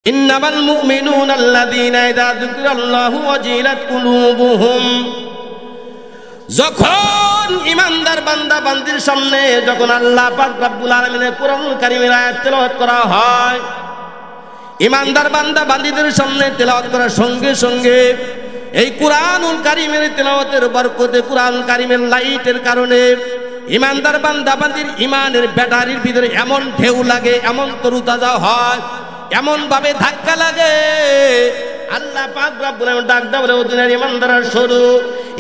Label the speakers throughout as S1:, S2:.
S1: ইন্নামাল মুমিনুনা আল্লাযীনা ইযা যুকিরাল্লাহু ওয়াজিলাত কুলুবুহুম। যখন ঈমানদার বান্দা বান্দির সামনে যখন আল্লাহ পাক রব্বুল আলামিনের কোরআনুল কারীমের আয়াত তেলাওয়াত করা হয়, ঈমানদার বান্দা বান্দীদের সামনে তেলাওয়াত করার সঙ্গে সঙ্গে এই কোরআনুল কারীমের তেলাওয়াতের বরকতে, কোরআনুল কারীমের লাইটের কারণে ঈমানদার বান্দা বান্দির ঈমানের ব্যাটারির ভিতরে এমন ঢেউ লাগে, এমন তরুতাজা হয়, এমন ভাবে ধাক্কা লাগে, আল্লাহ পাক রব্বুল আলামিন ডাক দেয় বলে, ও দুনিয়ার ঈমানদাররা শোনো,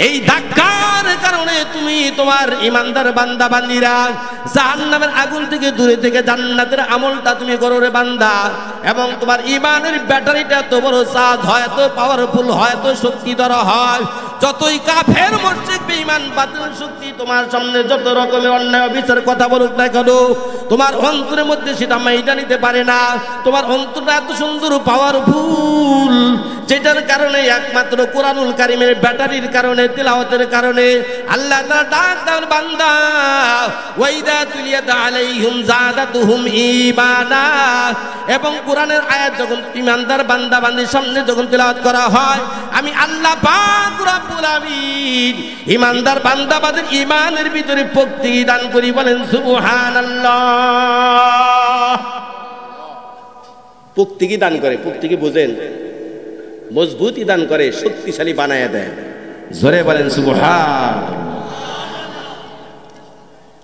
S1: এই ধাক্কার কারণে তুমি তোমার ঈমানদার বান্দা বান্দীরা জাহান্নামের আগুন থেকে দূরে থেকে জান্নাতের আমলটা তুমি করো রে বান্দা। এবং তোমার ঈমানের ব্যাটারিটা এত বড় চার্জ হয়, এত পাওয়ারফুল হয়, এত শক্তিধর হয়, যতই কাফের মুশরিক বেঈমান বাতিল শক্তি তোমার সামনে যত রকমের অন্যায় অবিচার কথা বলুক না কেন, তোমার অন্তরের মধ্যে সেটা মাইটা নিতে পারে না। তোমার অন্তরটা এত সুন্দর পাওয়ারফুল, যেটার কারণে একমাত্র কোরআনুল কারীমের ব্যাটারির কারণে, তিলাওয়াতের কারণে আল্লাহ তাআলা ডাক দেন, বান্দা ওয়াইদা তুলিয়াত আলাইহিম যাদাতুহুম ঈমানা। এবং কোরআনের আয়াত যখন ঈমানদার বান্দা বান্দির সামনে যখন তিলাওয়াত করা হয়, আমি আল্লাহ পাক রব্বুল আলামিন ঈমানদার বান্দা বান্দির ঈমানের ভিতরে শক্তি দান করি, বলেন সুবহানাল্লাহ। শক্তি কি দান করে? শক্তি কি বুঝেন? মজবুতি দান করে, শক্তিশালী বানায় দেয়। জোরে বলেন সুবহান।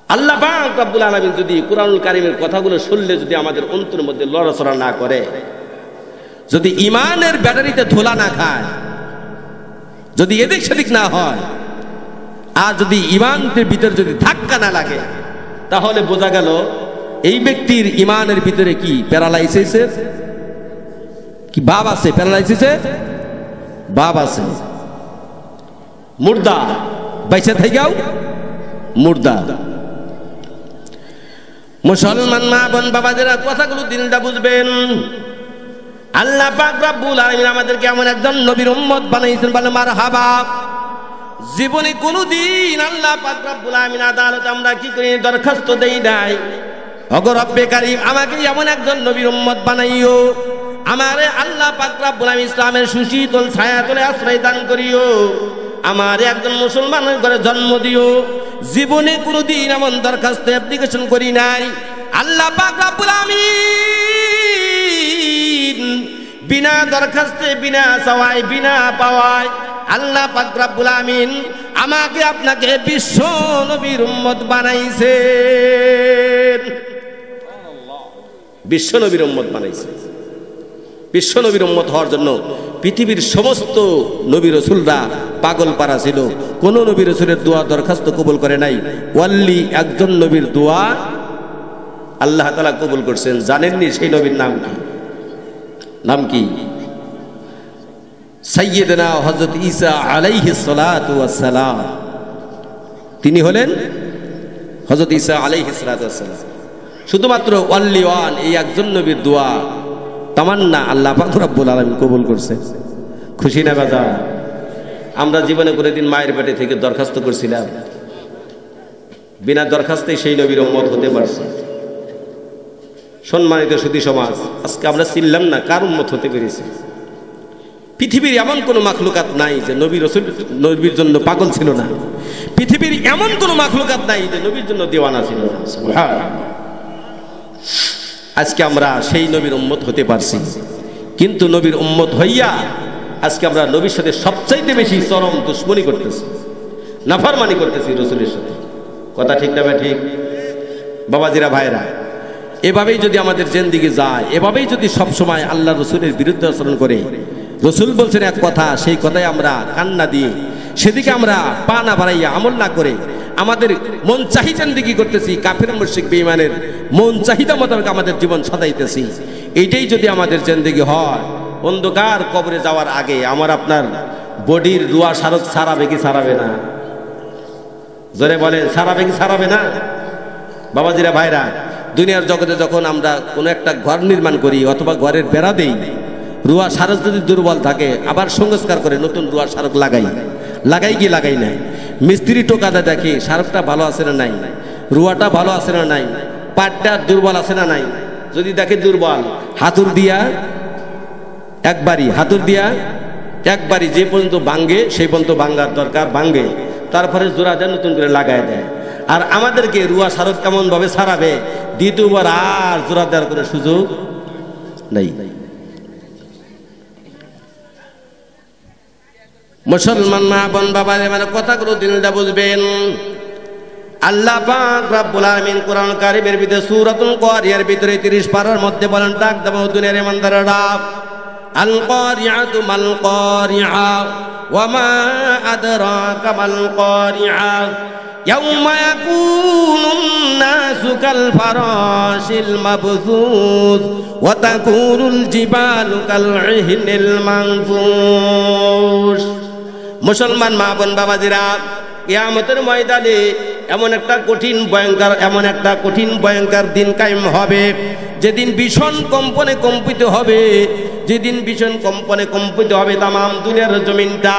S1: আল্লাহ পাক রব্বুল আলামিন যদি কোরআনুল কারীমের কথাগুলো শুনলে যদি আমাদের অন্তরের মধ্যে লড়াচড়া না করে, যদি ঈমানের ব্যাটারিতে ধোলা না খায়, যদি এদিক সেদিক না হয়, আর যদি ঈমানের ভিতরে যদি ধাক্কা না লাগে, তাহলে বোঝা গেল এই ব্যক্তির ঈমানের ভিতরে কি প্যারালাইসিসের কি ভাব আছে, প্যারালাইসিসের ভাব আছে, মুর্দা বাইসে থাইগাও মুর্দা। মুসলমান মা বোন বাবাদের কথাগুলো দিনটা বুঝবেন। আল্লাহ পাক রব্বুল আলামিন আমাদেরকে এমন একজন নবীর উম্মত বানাইছেন, বলে মারহাবা। জীবনে কোনদিন আল্লাহ পাক রব্বুল আলামিন আদালতে আমরা কি করি? দরখাস্ত দেই নাই, ওগো রব্বে কারীম আমাকে এমন একজন নবীর উম্মত বানাইও, আমারে আল্লাহ পাক রব্বুল আলামিন ইসলামের সুশীতল ছায়াতলে আশ্রয় দান করিও, আমার একজন মুসলমানের ঘরে জন্ম দিও। জীবনে কোনদিন এমন দরখাস্ত অ্যাপ্লিকেশন করি নাই। আল্লাহ পাক রব্বুল আলামিন বিনা দরখাস্তে, বিনা চাওয়ায়, বিনা পাওয়ায় আল্লাহ পাক রব্বুল আলামিন আমাকে আপনাকে বিশ্ব নবীর উম্মত বানাইছেন। বিশ্ব নবীর উম্মত বানাইছে। বিশ্ব নবীর উম্মত হওয়ার জন্য পৃথিবীর সমস্ত নবী রাসূলরা পাগল পারা ছিল, কোন নবী রাসূলের দোয়া দরখাস্ত কবুল করে নাই। ওয়াল্লি একজন নবীর দোয়া আল্লাহ তাআলা কবুল করছেন। জানেননি সেই নবীর নাম কি? নাম কি? সাইয়্যিদনা হযরত ঈসা আলাইহিস সালাতু ওয়াস সালাম। তিনি হলেন হযরত ঈসা আলাইহিস সালাতু ওয়াস সালাম। শুধুমাত্র ওয়াল্লি ওয়ান, এই একজন নবীর দোয়া তামান্না আল্লাহ পাক রব্বুল আলামিন কবুল করছে। খুশি না বাজার? আমরা জীবনে কোনোদিন মায়ের পেটে থেকে দরখাস্ত করছিলাম? বিনা দরখাস্তে সেই নবীর উম্মত হতে পারছে। সম্মানিত সুধী সমাজ, আজকে আমরা চিনলাম না কার উম্মত হতে পেরেছি। পৃথিবীর এমন কোনো মাখলুকাত নাই যে নবী রাসূল নবীর জন্য পাগল ছিল না। পৃথিবীর এমন কোনো মাখলুকাত নাই যে নবীর জন্য দিওয়ানা ছিল না। সুবহানাল্লাহ। আজকে আমরা সেই নবীর উম্মত হতে পারছি, কিন্তু নবীর উম্মত হইয়া আজকে আমরা নবীর সাথে সবচাইতে বেশি চরম দুশ্মনী করতেছি, নাফরমানি করতেছি রাসূলের সাথে। কথা ঠিক না ঠিক? বাবাজিরা, ভাইরা, এভাবেই যদি আমাদের জিন্দেগি যায়, এভাবেই যদি সব সময় আল্লাহ রাসূলের বিরুদ্ধে আচরণ করে, রাসূল বলছেন এক কথা, সেই কথাই আমরা কান্না দিয়ে সেদিকে আমরা পা না বাড়াইয়া আমল না করে আমাদের মন চাহিদা জিন্দেগি করতেছি, কাফের মুশরিক বেঈমানের মন চাহিদা মোতাবেক আমাদের জীবন সাজাইতেছি, এইটাই যদি আমাদের জিন্দেগি হয়, অন্ধকার কবরে যাওয়ার আগে আমার আপনার বডির রুয়া সারক সারাবে কি সারাবে না? জোরে বলেন, সারাবে কি সারাবে না? বাবাজিরা, ভাইরা, দুনিয়ার জগতে যখন আমরা কোনো একটা ঘর নির্মাণ করি অথবা ঘরের বেড়া দেই, রুয়া সারক যদি দুর্বল থাকে আবার সংস্কার করে নতুন রুয়া সারক লাগাই কি লাগাই নাই। মিস্ত্রি টোকাতে দেখে সারকটা ভালো আছে না নাই, রুয়াটা ভালো আছে না নাই, পাটটা দুর্বল আছে না নাই। যদি দেখে দুর্বল, হাতুর দিয়া একবারই হাতুর দিয়া একবারই যে পর্যন্ত ভাঙ্গে সেই পর্যন্ত ভাঙ্গার দরকার, ভাঙ্গে, তারপরে জোড়া দেয়, নতুন করে লাগাই দেয়। আর আমাদেরকে রুয়া সারত কেমন ভাবে সারাবে, দ্বিতীয়বার আর জোড়া দেওয়ার কোনো সুযোগ নেই। মুসলমান মা বোন বাবার মানে কথাগুলো দিনটা বুঝবেন। আল্লাহ পাক রব্বুল আলামিন কোরআন কারীমের ভিতরে সূরাতুল কারিয়ার ভিতরে 30 পারার মধ্যে বলেন, ডাক দেব দুনিয়ার ইমানদাররা, আল কারিআতু মাল কারিআ ওয়া মা আদরাকা মাল কারিআ ইয়াউমা ইয়াকুনুন নাসু কাল ফারাশিল মাবসুস ওয়া তাকুনুল জিবালু কাল ইহনিল মানফুস। মুসলমান মা বোন বাবাজিরা, কিয়ামতের ময়দানে এমন একটা কঠিন ভয়ঙ্কর দিন কায়েম হবে, যেদিন ভীষণ কম্পনে কম্পিত হবে, যেদিন ভীষণ কম্পনে কম্পিত হবে তামাম দুনিয়ার জমিনটা।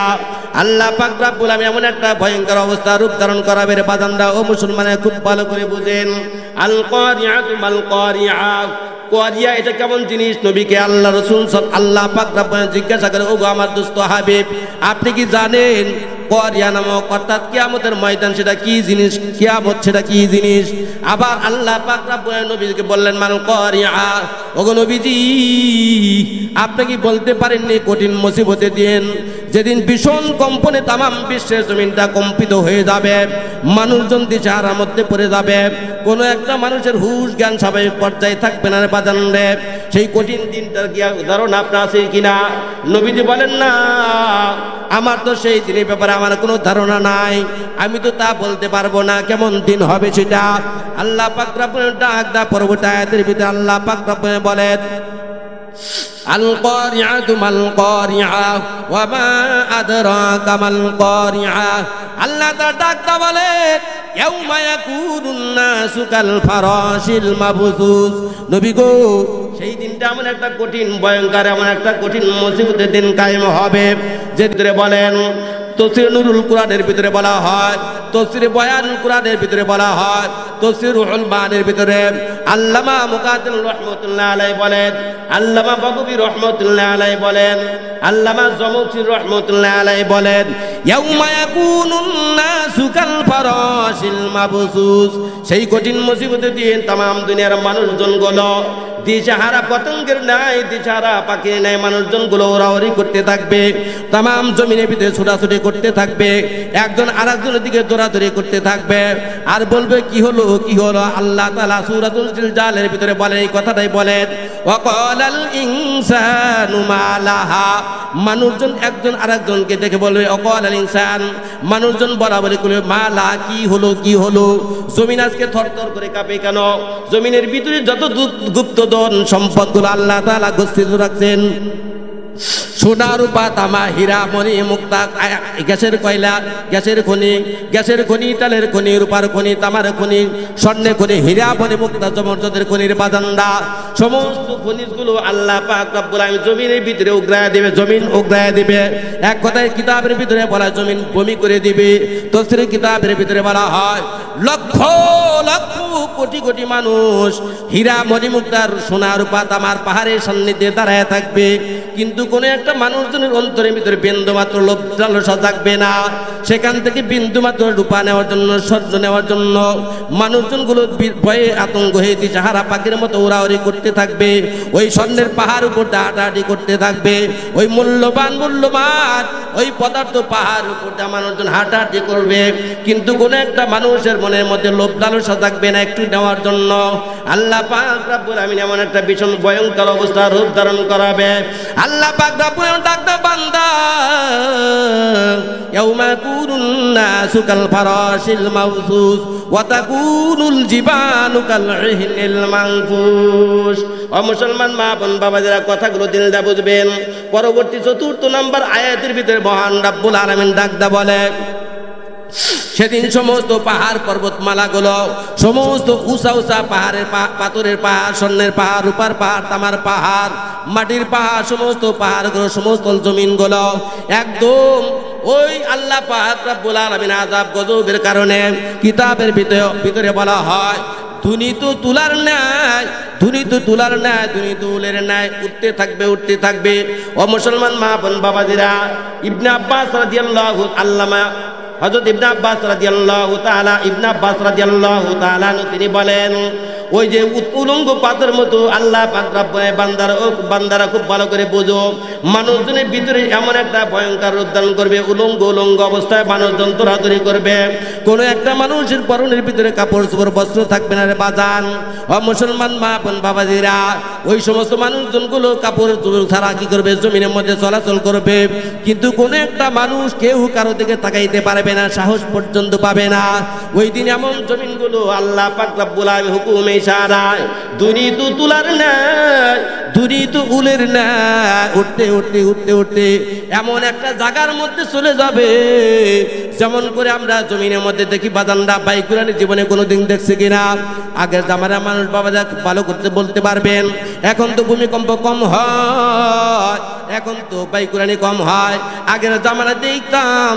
S1: আল্লাহ পাক রব্বুল আলামিন এমন একটা ভয়ঙ্কর অবস্থা রূপ ধারণ করাবে রে বাজানরা ও মুসলমানেরা, খুব ভালো করে বুঝেন। আল কারিআতু মাল কারিআ, কারিয়া এটা কেমন জিনিস? নবীকে আল্লাহ রাসূল আল্লাহ পাক রব্বুল আলামিন জিজ্ঞাসা করে, ওগো আমার দোস্ত হাবিব, আপনি কি জানেন কারিয়া নামক অর্থাৎ কিয়ামতের ময়দান সেটা কি জিনিস, কিয়ামত সেটা কি জিনিস? আবার আল্লাহ পাক রব্বুল আলামিন নবীকে বললেন, মাল কারিয়া, ওগো নবীজি আপনি কি বলতে পারেননি কঠিন মুসিবতে দিন যেদিন ভীষণ কম্পনে তামাম বিশ্বের জমিনটা কম্পিত হয়ে যাবে, মানুষজন দিশাহারার মধ্যে পড়ে যাবে, কোনো একটা মানুষের হুঁশ জ্ঞান স্বাভাবিক পর্যায়ে থাকবে না বাজান রে। সেই কঠিন দিনটার কি উদাহরণ আপনার আছে কিনা? নবীজি বলেন, না আমার তো সেই দিনের ব্যাপারে আমার কোনো ধারণা নাই, আমি তো তা বলতে পারবো না কেমন দিন হবে সেটা। আল্লাহ পাক রব্বুল ডাক দা পরবর্তী আয়াতের ভিতরে আল্লাহ পাক রব্বুল বলেন, আল কারিআতু মাল কারিআ ওয়া মা আদরাকা মাল কারিআ। আল্লাহ তা ডাকতা বলে, ইয়াউমা ইয়াকুনুন নাসু কাল ফারাশিল মাবসুস। নবী গো, সেই দিনটা এমন একটা কঠিন ভয়ঙ্কর, এমন একটা কঠিন মুসিবতের দিন কায়েম হবে, যে ভিতরে বলেন তাফসীর নুরুল কুরআনের ভিতরে বলা হয়, তাফসীর বয়ানুল কুরআনের ভিতরে বলা হয়, তাফসীর রুহুল মানের ভিতরে আল্লামা মুকাদ্দিম রাহমাতুল্লাহ আলাইহি বলেন, আল্লামা বাগবী রাহমাতুল্লাহ আলাইহি বলেন, আল্লামা জামুসি রাহমাতুল্লাহ আলাইহি বলেন, ইয়াউমা ইয়াকুনুন নাসু কাল ফারাশিল মাবসুস। সেই কঠিন মুসিবতের দিন তামাম দুনিয়ার মানুষজনগুলো দিশাহারা পতঙ্গের নাই, দিশাহারা পাখির নাই, মানুষজনগুলো ওরাওরি করতে থাকবে, তামাম জমিনের ভিতরে ছোটাছুটি করতে থাকবে, একজন আরেকজনের দিকে দৌড়াদৌড়ি করতে থাকবে, আর বলবে কি হলো কি হলো। আল্লাহ তাআলা সূরাতুল জিলজালের ভিতরে বলেন, এই কথাটাই বলেন, ওয়া ক্বালাল ইনসানু মা লাহা। মানুষজন একজন আরেকজনকে দেখে বলবে, ওয়া ক্বালাল ইনসান, মানুষজন বরাবরই বলবে, মা লা, কি হলো কি হলো। জমিন আজকে থরথর করে কাঁপে কেন? জমিনের ভিতরে যত গুপ্তধন সম্পদগুলো আল্লাহ তাআলা গচ্ছিত রাখছেন, সোনা রূপা তামা হীরা মণি মুক্তা, গ্যাসের কয়লা, গ্যাসের খনি, তেলের খনি, রূপার খনি, তামার খনি, স্বর্ণের খনি, হীরা মণি মুক্তা জমরজদের খনির বাজান্দা, সমস্ত খনিজগুলো আল্লাহ পাক রব্বুল আলামিন জমিনের ভিতরে উগরায় দেবে, জমিন উগরায় দেবে। এক কথায় কিতাবের ভিতরে বলা জমিন বমি করে দিবে। তাফসীরের কিতাবের ভিতরে বলা হয় লক্ষ লক্ষ কোটি কোটি মানুষ হীরা মণি মুক্তার সোনা রূপা তামার পাহাড়ের সান্নিধ্যে দাঁড়ায় থাকবে, কিন্তু কোনো একটা মানুষজনের অন্তরের ভিতরে বিন্দুমাত্র লোভ লালসা থাকবে না। সেখান থেকে বিন্দুমাত্র রূপা নেওয়ার জন্য, স্বর্ণ নেওয়ার জন্য মানুষজনগুলো ভয়ে আতঙ্ক হয়ে দিশাহারা পাখির মতো ওড়াউড়ি করতে থাকবে, ওই স্বর্ণের পাহাড় উপর ডাঁটাডাঁটি করতে থাকবে, ওই মূল্যবান ওই পদার্থ পাহাড় উপর মানুষজন হাঁটাহাঁটি করবে, কিন্তু কোনো একটা মানুষের মনের মধ্যে লোভ লালসা থাকবে না একটু নেওয়ার জন্য। আল্লাহ পাক রব্বুল আমিন এমন একটা ভীষণ ভয়ঙ্কর অবস্থা রূপ ধারণ করাবে। আল্লাহ পাক রব্বুল আমিন ডাকতে, বান্দা ইয়াউমা ইয়াকুনুন নাসু কাল ফারাশিল মাবসুস ওয়া তাকুনুল জিবালু কাল ইহনিল মানফুস। ও মুসলমান মা বোন বাবা, যারা কথাগুলো দিলদা বুঝবেন। পরবর্তী 4 নম্বর আয়াতের ভিতরে মহান রব্বুল আলামিন ডাকদা বলে, সেদিন সমস্ত পাহাড় পর্বতমালাগুলো, সমস্ত উঁচা উঁচা পাহাড়ের পাথরের পাহাড়, স্বর্ণের পাহাড়, রূপার পাহাড়, তামার পাহাড়, মাটির পাহাড়, সমস্ত পাহাড়গুলো, সমস্ত জমিনগুলো একদম ওই আল্লাহ পাক রব্বুল আলামিন আযাব গজবের কারণে কিতাবের ভিতরে বলা হয় ধুনি তো তুলার ন্যায়, ধুনি তো তুলার ন্যায়, ধুনি তো উলের ন্যায় উঠতে থাকবে, উঠতে থাকবে। ও মুসলমান মা বোন বাবাজিরা, ইবনে আব্বাস রাদিয়াল্লাহু আল্লামা হযরত ইবনে আব্বাস রাদিয়াল্লাহু তাআলা তিনি বলেন, ওই যে উলঙ্গ পাথর মতো আল্লাহ পাক রব্বুল বান্দারা খুব ভালো করে বোঝো, মানুষজনের ভিতরে এমন একটা ভয়ঙ্কর রূপ ধারণ করবে, উলঙ্গ অবস্থায় মানুষজন দৌড়াদৌড়ি করবে, কোনো একটা মানুষের পরনের ভিতরে কাপড় চোপড় বস্ত্র থাকবে না রে বাজান। ও মুসলমান মা বোন বাবাজিরা, ওই সমস্ত মানুষজনগুলো কাপড় চোপড় ছাড়া কি করবে? জমিনের মধ্যে চলাচল করবে, কিন্তু কোনো একটা মানুষ কেউ কারো দিকে তাকাইতে পারবে না, সাহস পর্যন্ত পাবে না। ওই দিন এমন জমিনগুলো আল্লাহ পাক রব্বুল আলামিন হুকুমে ইশারায় ধুনি তো তুলার ন্যায়, ধুনি তো উলের ন্যায় উঠতে উঠতে উঠতে উঠতে এমন একটা জায়গার মধ্যে চলে যাবে, যেমন করে আমরা জমিনের মধ্যে দেখি বাদানরা বাইকুরানি জীবনে কোনোদিন দেখছে কিনা? আগের জামানার মানুষ বাবারা ভালো করতে বলতে পারবেন। এখন তো ভূমিকম্প কম হয়, এখন তো বাইকুরানি কম হয়। আগের জামানা দেখতাম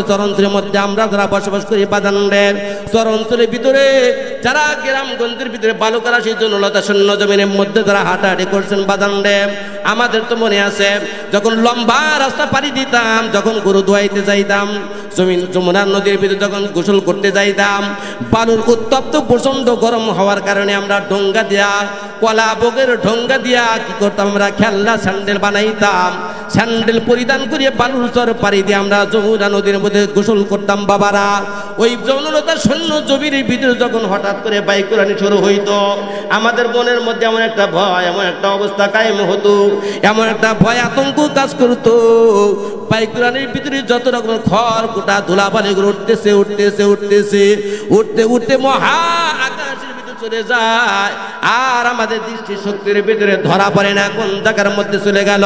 S1: চরাঞ্চলের মধ্যে আমরা যারা বসবাস করি বাদানদের চরাঞ্চলের ভিতরে, যারা গ্রামগঞ্জের ভিতরে বালুকারা সেই জন্য লতা শূন্য জমিনের মধ্যে যারা হাঁটাহাঁটি করছেন বাদানরে, আমাদের তো মনে আছে যখন লম্বা রাস্তা পাড়ি দিতাম, যখন গরু ধোয়াইতে যাইতাম, যমুনা নদীর ভিতরে যখন গোসল করতে যাইতাম, বালুর উত্তপ্ত প্রচন্ড গরম হওয়ার কারণে আমরা ঢোঙ্গা দিয়া, কলা বগের ঢোঙ্গা দিয়া কি করতাম? আমরা খেলনা স্যান্ডেল বানাইতাম, স্যান্ডেল পরিধান করিয়ে বালুর চর পাড়ি দিয়ে আমরা যমুনা নদীর মধ্যে গোসল করতাম বাবারা। ওই যৌনলতা শূন্য জমির ভিতরে যখন হঠাৎ করে বাইকুরানি শুরু হইতো, আমাদের মনের মধ্যে এমন একটা ভয়, এমন একটা অবস্থা কায়েম হতো, এমন একটা ভয় আতঙ্ক কাজ করতো। বাইকুরানির ভিতরে যত রকম খড় কোটা ধুলাবালি উঠতেছে উঠতেছে উঠতেছে উঠতে উঠতে মহা আকাশের ভিতরে চলে যায়, আর আমাদের দৃষ্টি শক্তির ভিতরে ধরা পড়ে না কোন জায়গার মধ্যে চলে গেল।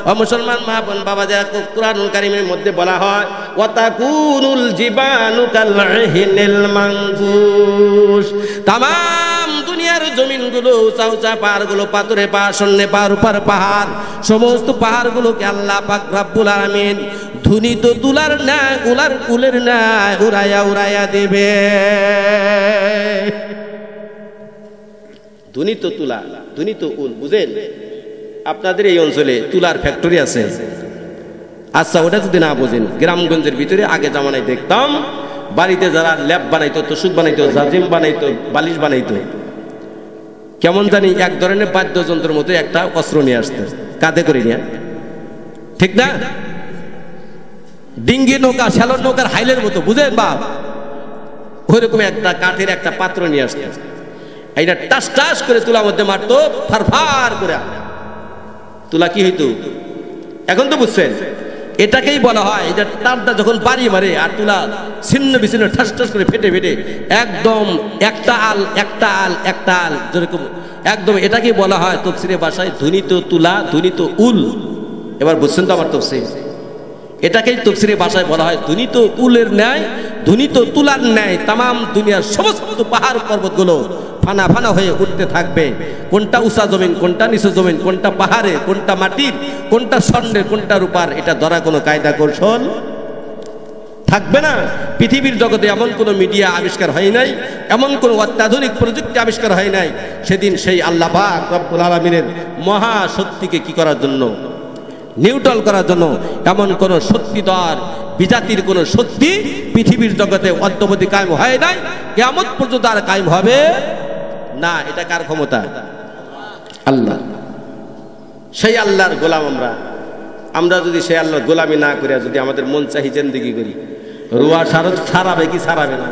S1: ও মুসলমান মা বোন বাবা, যারা কুরআনুল কারীমের মধ্যে বলা হয় ওয়াতাকুনুল জিবালু কালহিনিল মানফুস, তামাম দুনিয়ার জমিনগুলো, উঁচা উঁচা পাহাড়গুলো, পাথরে পাহাড়, শূন্যে পাহাড়, উপর পাহাড়, সমস্ত পাহাড়গুলোকে আল্লাহ পাক রব্বুল আলামিন ধুনি তো তুলার ন্যায়, উলের ন্যায় উড়াইয়া উড়াইয়া দেবে। ধুনি তো তুলা, ধুনি তো উল, বুঝেন? আপনাদের এই অঞ্চলে তুলার ফ্যাক্টরি আছে? আচ্ছা, ওটা যদি না বোঝেন, গ্রামগঞ্জের ভিতরে আগে জামানায় দেখতাম বাড়িতে যারা ল্যাব বানাইতো, তোষক বানাইতো, জাজিম বানাইতো, বালিশ বানাইতো, কেমন জানি এক ধরনের বাদ্যযন্ত্রের মতো একটা অস্ত্র নিয়ে আসতো, কাঁধে করে নিয়ে, ঠিক না? ডিঙ্গি নৌকা, শ্যালর নৌকার হাইলের মতো, বুঝেন বাপ? ওইরকম একটা কাঠের একটা পাত্র নিয়ে আসতো, এইটা টাস টাস করে তুলার মধ্যে মারতো, ফারফার করে তুলা কি হইতো? এখন তো বুঝছেন, এটাকেই বলা হয়, এটা তারটা যখন বাড়ি মারে আর তুলা ছিন্ন বিচ্ছিন্ন ঠাস ঠাস করে ফেটে ফেটে একদম একটা আল একটা আল একটা আল যেরকম একদম, এটাকেই বলা হয় তফসিরের ভাষায় ধুনিত তুলা, ধুনিত উল। এবার বুঝছেন তো আমার তফসির? এটাকেই তফসিরের ভাষায় বলা হয় ধুনিত উলের ন্যায়, ধুনিত তুলার ন্যায় তামাম দুনিয়ার সমস্ত পাহাড় পর্বতগুলো ফানা ফানা হয়ে উঠতে থাকবে। কোনটা উঁচা জমিন, কোনটা নিচু জমিন, কোনটা পাহাড়ে, কোনটা মাটির, কোনটা স্বর্ণের, কোনটা রূপার, এটা ধরা কোনো কায়দা কৌশল থাকবে না। পৃথিবীর জগতে এমন কোনো মিডিয়া আবিষ্কার হয় নাই, এমন কোনো অত্যাধুনিক প্রযুক্তি আবিষ্কার হয় নাই, সেদিন সেই আল্লাহ পাক রব্বুল আলামিনের মহাশক্তিকে কি করার জন্য? নিউট্রাল করার জন্য। এমন কোন শক্তিধর বিজাতির কোন শক্তি পৃথিবীর জগতে অদ্যাবধি কায়েম হয় নাই, কিয়ামত পর্যন্ত আর কায়েম হবে না। এটা কার ক্ষমতা? আল্লাহ। সেই আল্লাহর গোলাম আমরা যদি সেই আল্লাহর গোলামি না করি, যদি আমাদের মন চাহি জিন্দেগি করি, রুয়া ছাড়াবে কি ছাড়াবে না?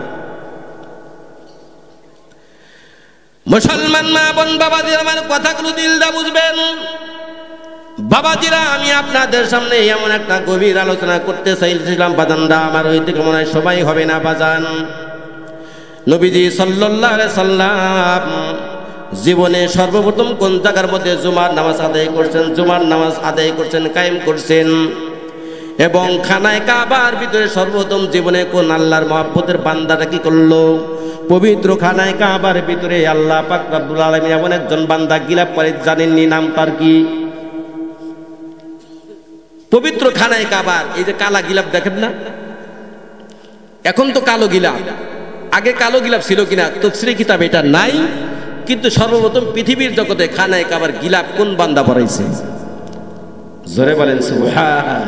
S1: মুসলমান মা বোন বাবাজি, আমার কথাগুলো দিল দা বুঝবেন। বাবাজিরা, আমি আপনাদের সামনে এমন একটা গভীর আলোচনা করতে চাইছিলাম বাজানরা, আমার ওই থেকে মনে হয় সবাই হবে না বাজান। নবীজি সাল্লাল্লাহু আলাইহি সাল্লাম জীবনে সর্বপ্রথম কোন জায়গার মধ্যে জুমার নামাজ আদায় করছেন? জুমার নামাজ আদায় করছেন, কায়েম করছেন। এবং খানায় কাবার ভিতরে সর্বপ্রথম জীবনে কোন আল্লাহর মহব্বতের বান্দাটা কি করলো? পবিত্র খানায় কাবার ভিতরে আল্লাহ পাক রব্বুল আলামিন এমন একজন বান্দা গিলাপ করে, জানেননি নাম তার কি? পবিত্র খানায় কাবার এই যে কালা গিলাপ দেখেন না, এখন তো কালো গিলাপ, আগে কালো গিলাপ ছিল কিনা তাফসীরে কিতাব এটা নাই, কিন্তু সর্বপ্রথম পৃথিবীর জগতে খানায় কাবার গিলাপ কোন বান্দা পরাইছে? জোরে বলেন সুবহান।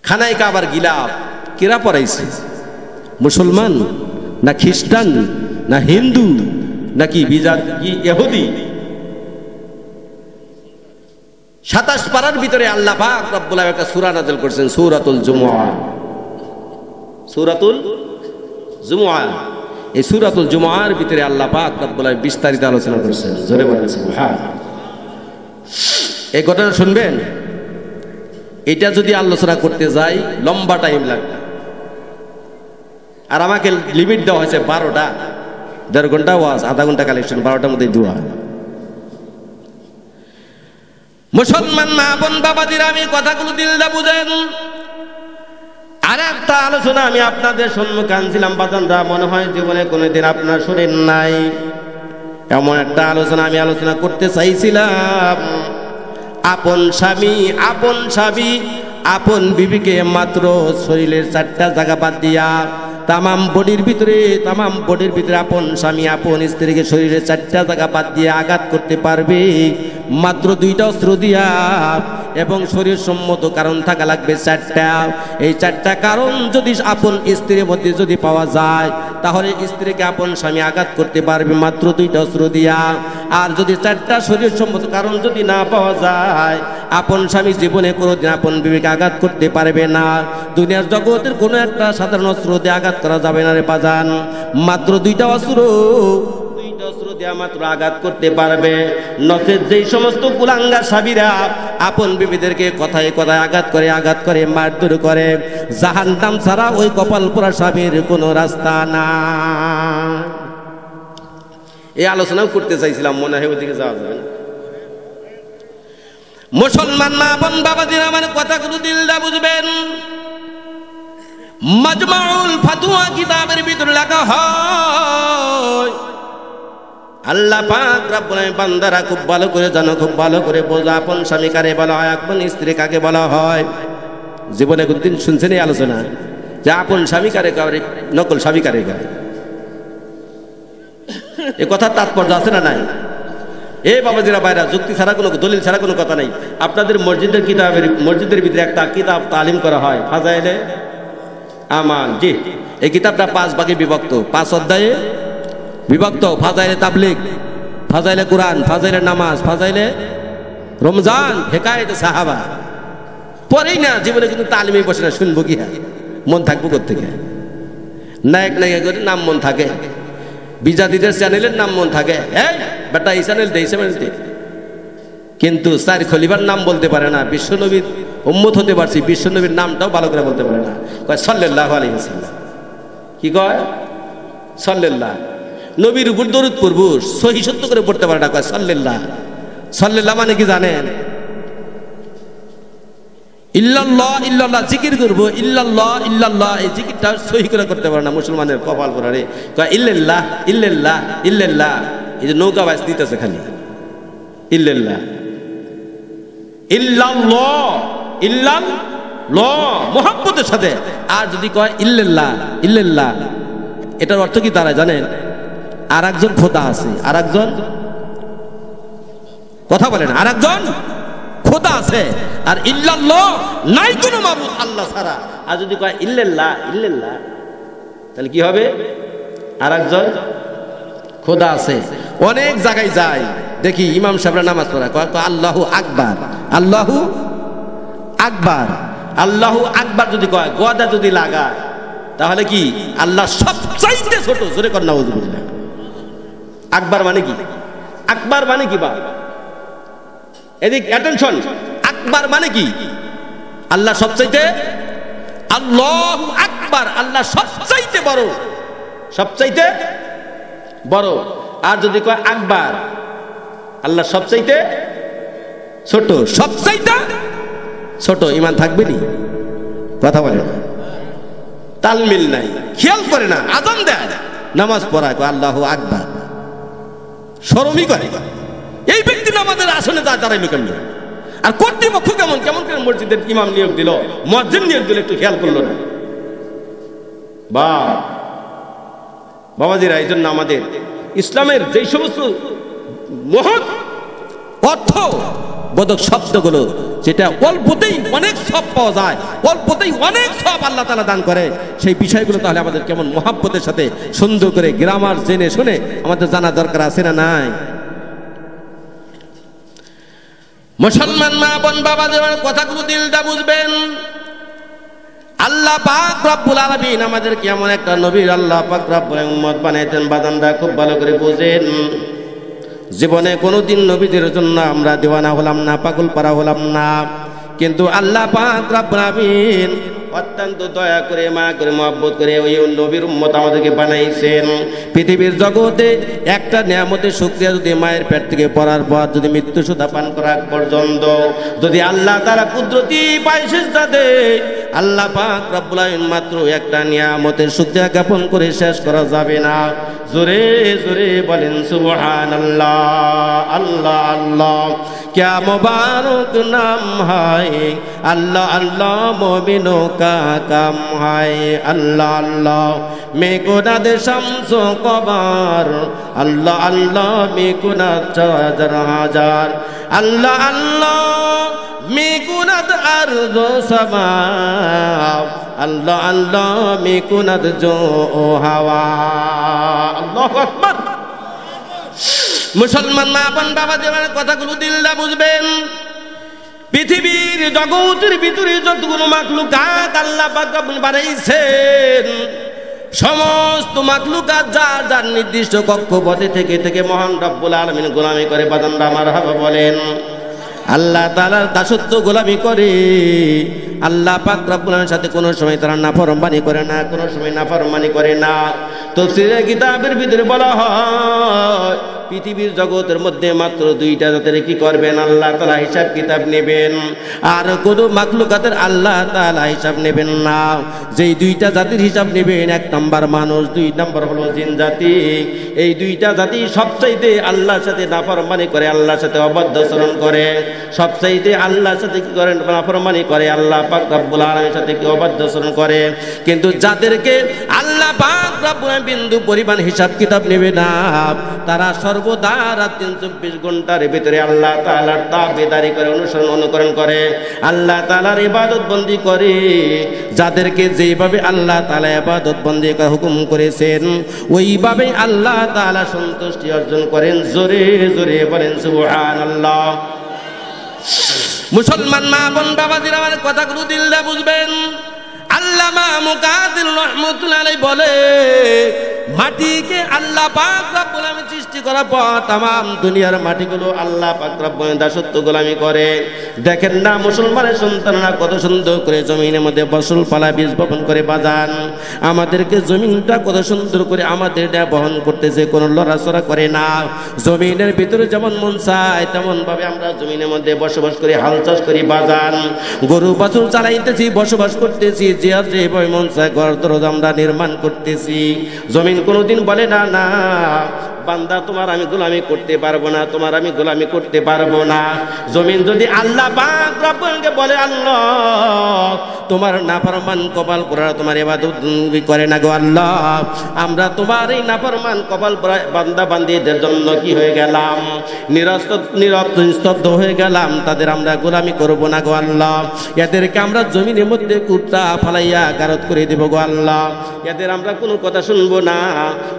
S1: খানায় কাবার গিলাপ কিরা পরাইছে? মুসলমান না খ্রিস্টান না হিন্দু নাকি ইহুদি? 27 পারার ভিতরে আল্লাহ পাক রব্বুল আলামিন একটা সূরা নাযিল করেছেন, সূরাতুল জুমুআহ। সূরাতুল জুমুআহ, এই সূরাতুল জুমুআর ভিতরে আল্লাহ পাক রব্বুল আলামিন বিস্তারিত আলোচনা করেছেন। জোরে বলেন সুবহান। এই ঘটনা শুনবেন, এটা যদি আলোচনা করতে যাই লম্বা টাইম লাগবে। আর আমাকে লিমিট দেওয়া হয়েছে 12টা, 1.5 ঘন্টা ওয়াজ, আধা ঘন্টা কালেকশন, 12টার মধ্যে দোয়া। মুসলমান মা বোন বাবাজিরা, আমি কথাগুলো দিল দা বুঝেন। আর একটা আলোচনা আমি আপনাদের সম্মুখে আনছিলাম বাজানরা, মনে হয় জীবনে কোনোদিন আপনার শোনেন নাই। এমন একটা আলোচনা আমি আলোচনা করতে চাইছিলাম। আপন স্বামী আপন বিবিকে মাত্র শরীরের 4টা জায়গা বাদ দিয়া তামাম বডির ভিতরে আপন স্বামী আপন স্ত্রীকে শরীরের 4টা জায়গা বাদ দিয়ে আঘাত করতে পারবে মাত্র 2টা অস্ত্র দিয়া, এবং শরীর সম্মত কারণ থাকা লাগবে 4টা। এই 4টা কারণ যদি আপন স্ত্রীর মধ্যে যদি পাওয়া যায়, তাহলে স্ত্রীকে আপন স্বামী আঘাত করতে পারবে মাত্র 2টা অস্ত্র দিয়া। আর যদি 4টা শরীর সম্মত কারণ যদি না পাওয়া যায়, আপন স্বামী জীবনে কোনোদিন আপন বিবিকে আঘাত করতে পারবে না। দুনিয়ার জগতের কোনো একটা সাধারণ অস্ত্র দিয়ে আঘাত করা যাবে না রে বাজান, মাত্র 2টা অস্ত্র দিয়া মাত্র আঘাত করতে পারবে। নচেত যেই সমস্ত কুলাঙ্গার স্বামীরা আপন বিবিদেরকে কথায় কথায় আঘাত করে মারধর করে, জাহান্নাম ছাড়া ওই কপাল পোড়া স্বামীর কোনো রাস্তা না। এই আলোচনাও করতে চাইছিলাম, মনে হয় ওদিকে যাওয়া যাবে না। মুসলমান মা বোন বাবাজিরা, আমার কথাগুলো দিলদা বুঝবেন। মাজমাউল ফাতোয়া কিতাবের ভিতরে লেখা হয়, আল্লাহ পাক রব্বুল আলামিন বান্দারা খুব ভালো করে জানো, খুব ভালো করে বোঝো, আপন স্বামী কারে বলা হয়, আপন স্ত্রী কাকে বলা হয়। জীবনে কোনদিন শুনছেন এই আলোচনা যে আপন স্বামী কারে কারে, নকল স্বামী কারে কারে? এই কথার তাৎপর্য আছে না নাই? এই বাবাজিরা বাইরা, যুক্তি ছাড়া কোনো দলিল ছাড়া কোনো কথা নাই। আপনাদের মসজিদের ভিতরে একটা কিতাব তালিম করা হয়, ফাজাইলে আমাল। জি, এই কিতাবটা 5 ভাগে বিভক্ত, 5 অধ্যায়ে বিভক্ত। ফাজাইলে তাবলিগ, ফাজাইলে কোরআন, ফাজাইলে নামাজ, ফাজাইলে রমজান, হেকায়েতে সাহাবা। পরেই না, জীবনে কিন্তু তালিমে বসে না, শুনবো কি মন থাকবো কোত্থেকে? নায়ক নায়িকা করে নাম মন থাকে, বিজাতিদের চ্যানেলের নাম মন থাকে, এই বেটা এই চ্যানেল দে, এই চ্যানেল দে, কিন্তু 4 খলিফার নাম বলতে পারে না। বিশ্বনবীর উম্মত হতে পারছি, বিশ্বনবীর নামটাও ভালো করে বলতে পারে না। কয় সাল্লাল্লাহু আলাইহি ওয়াসাল্লাম। কি কয়? সাল্লাল্লাহ। নবীর উপর দরুদ পড়ব, সহি সত্য করে পড়তে পারে না, কয় সাল্লাল্লাহ। সাল্লাল্লাহ মানে কি জানেন? ইল্লাল্লাহ, ইল্লাল্লাহ জিকির করবো, ইল্লাল্লাহ ইল্লাল্লাহ, এই জিকিরটা সহি করে করতে পারে না। মুসলমানের কপাল পড়ারে কয় ইল্লাল্লাহ ইল্লাল্লাহ ইল্লাল্লাহ। এই যে নৌকা বাস দিতেছে খালি ইল্লাল্লাহ ইল্লাল্লাহ ইল্লাল্লাহ মুহাব্বতের সাথে। আর যদি কয় ইল্লাল্লাহ ইল্লাল্লাহ, এটার অর্থ কি তারা জানেন? আর একজন খোদা আছে, আর একজন, কথা বলেন, আর একজন খোদা আছে, আর ইল্লাল্লাহ নাই কোনো মাবুদ আল্লাহ ছাড়া। আর যদি কয় ইল্লাল্লাহ ইল্লাল্লাহ, তাহলে কি হবে? আর একজন খোদা আছে। অনেক জায়গায় যায় দেখি ইমাম সাহেবরা নামাজ পড়া, কয় আল্লাহু আকবার, আল্লাহু আকবার, আল্লাহু আকবার যদি কয়, গদা যদি লাগায়, তাহলে কি আল্লাহ সবচাইতে ছোট? জোরে কর নাউযুবিল্লাহ। আকবার মানে কি? আকবার মানে কি? বা এদিক অ্যাটেনশন, আকবার মানে কি? আল্লাহ সবচাইতে, আল্লাহু আকবার, আল্লাহ সবচাইতে বড়, সবচাইতে বড়। আর যদি কয় আকবার, আল্লাহ সবচাইতে ছোট, সবচাইতে ছোট। ইমান থাকবে নি? কথা বলে না, তালমিল নাই, খেয়াল করে না, আযান দেয়, নামাজ পড়ায়, আল্লাহু আকবার, শরমই করে। এই ব্যক্তি নামাজের আসনে যায় দাঁড়াইলো কেমন? আর কর্তৃপক্ষ কেমন কেমন করে মসজিদের ইমাম নিয়োগ দিল, মুয়াজ্জিন নিয়োগ দিল, একটু খেয়াল করলো না। বা বাবাজিরা, এই জন্য আমাদের ইসলামের যেই সমস্ত মহৎ অর্থ বোধক শব্দগুলো, যেটা অল্পতেই অনেক সব পাওয়া যায়, অল্পতেই অনেক সব আল্লাহ তাআলা দান করে, সেই বিষয়গুলো তাহলে আমাদের কেমন মহাব্বতের সাথে সুন্দর করে গ্রামার জেনে শুনে আমাদের জানা দরকার আছে না নাই? মুসলমান মা বোন বাবাদের কথাগুলো দিলটা বুঝবেন। আল্লাহ পাক রব্বুল আলামিন আমাদেরকে এমন একটা নবীর আল্লাহ পাক রব্বুল উম্মত বানাইতেন, বাদানরা খুব ভালো করে বুঝেন। জীবনে কোনোদিন নবীদের জন্য আমরা দিওয়ানা হলাম না, পাগল পারা হলাম না, কিন্তু আল্লাহ পাক রব্বুল আলামিন অত্যন্ত দয়া করে, মায়া করে, মহব্বত করে ওই নবীর উম্মত আমাদেরকে বানাইছেন। পৃথিবীর জগতে একটা নিয়ামতের শুকরিয়া যদি মায়ের পেট থেকে পড়ার পর যদি মৃত্যু সুধা পান করার পর্যন্ত যদি আল্লাহ তাআলা কুদরতি পায় সিজদা দেয়, আল্লাহ পাক রব্বুল আলামিন মাত্র একটা নিয়ামতের শুকরিয়া জ্ঞাপন করে শেষ করা যাবে না। জোরে জোরে বলেন সুবহানাল্লাহ। আল্লাহ আল্লাহ क्या मुबारक नाम है, अल्लाह अल्लाह मोमिनों का काम है। अल्लाह अल्लाह में गुनाह शम्सो कमर, अल्लाह अल्लाह में गुनाह हजार हजार, अल्लाह अल्लाह में गुनाह अर्ज़ समा, अल्लाह अल्लाह में गुनाह जो हवा। अल्लाहु अकबर। মুসলমান মা বোন বাবাদের কথাগুলো দিলটা বুঝবেন। পৃথিবীর জগতের ভিতরে যতগুলো মাখলুকাত আল্লাহ পাক বানাইছেন, সমস্ত মাখলুকাত যার যার নির্দিষ্ট কক্ষপথে থেকে থেকে মহান রব্বুল আলামিন গোলামি করে। বাদানরা মারহাবা বলেন। আল্লাহ তাআলার দাসত্ব গোলামি করে। আল্লাহ পাক রব্বুল আলামিনের সাথে কোনো সময় তারা নাফরমানি করে না, কোনো সময় নাফরমানি করে না। তাফসীরের কিতাবের ভিতরে বলা হয় পৃথিবীর জগতের মধ্যে মাত্র দুইটা জাতের কি করবেন, আল্লাহ তাআলা হিসাব কিতাব নেবেন, আর কোন মাখলুকাতের আল্লাহ তাআলা হিসাব নেবেন না। যেই দুইটা জাতির হিসাব নেবেন, এক নাম্বার মানুষ, দুই নাম্বার হলো জিন জাতি। এই দুইটা জাতি সবচাইতে আল্লাহর সাথে নাফরমানি করে, আল্লাহর সাথে অবাধ্য আচরণ করে, সবচাইতে আল্লাহর সাথে কি করে নাফরমানি করে, আল্লাহ পাক রব্বুল আলামিনের সাথে কি অবাধ্য আচরণ করে। কিন্তু যাদেরকে আল্লাহ পাক রব্বুল আলামিন বিন্দু পরিমাণ হিসাব কিতাব নেবে না, তারা সর্বদা রাত 324 ঘন্টার ভিতরে আল্লাহ তাআলার তাবেদারি করে, অনুসরণ অনুকরণ করে, আল্লাহ তাআলার ইবাদত বন্দি করে। যাদেরকে যেভাবে আল্লাহ তাআলা ইবাদত বন্দি করার হুকুম করেছেন, ওইভাবে আল্লাহ তাআলা সন্তুষ্টি অর্জন করেন। জোরে জোরে বলেন সুবহানাল্লাহ। মুসলমান মা বোন বাবাজিরা আমার কথাগুলো দিলটা বুঝবেন। আল্লামা মুকাদ্দির রাহমাতুল্লাহ আলাইহি বলে, মাটিকে আল্লাহ পাক রব্বুল আলামিন সৃষ্টি করার পর तमाम দুনিয়ার মাটিগুলো আল্লাহ পাক রব্বুল আলামিন দাসত্ব গোলামি করে। দেখেন না মুসলমানের সন্তানরা কত সুন্দর করে জমিনের মধ্যে ফসল ফলা বীজ বপন করে বাজান। আমাদেরকে জমিনটা কত সুন্দর করে আমাদের বহন করতেছে, কোনো লড়াচড়া করে না। জমিনের ভিতরে যেমন মন চায় তেমন ভাবে আমরা জমিনের মধ্যে বসবাস করি, হাল চাষ করি বাজান, গরু বাছুর চালাইতেছি, বসবাস করতেছি, যে আর যেভাবে মন চায় ঘর দরজা আমরা নির্মাণ করতেছি। জমিন কোনোদিন বলে না, না বান্দা তোমার আমি গোলামি করতে পারবো না, তোমার আমি গোলামি করতে পারবো না। জমিন যদি আল্লাহ পাক রব্বুলকে বলে, আল্লাহ তোমার নাফরমান কপাল পোড়া তোমার ইবাদত করে না গো আল্লাহ, আমরা তোমার এই নাফরমান কপাল পোড়া বান্দা বান্দীদের জন্য কি হয়ে গেলাম, নিস্তব্ধ হয়ে গেলাম, তাদের আমরা গোলামি করব না গো আল্লাহ। এদেরকে আমরা জমিনের মধ্যে কুত্তা ফালাইয়া গারত করে দেব গো আল্লাহ, এদের আমরা কোনো কথা শুনবো না।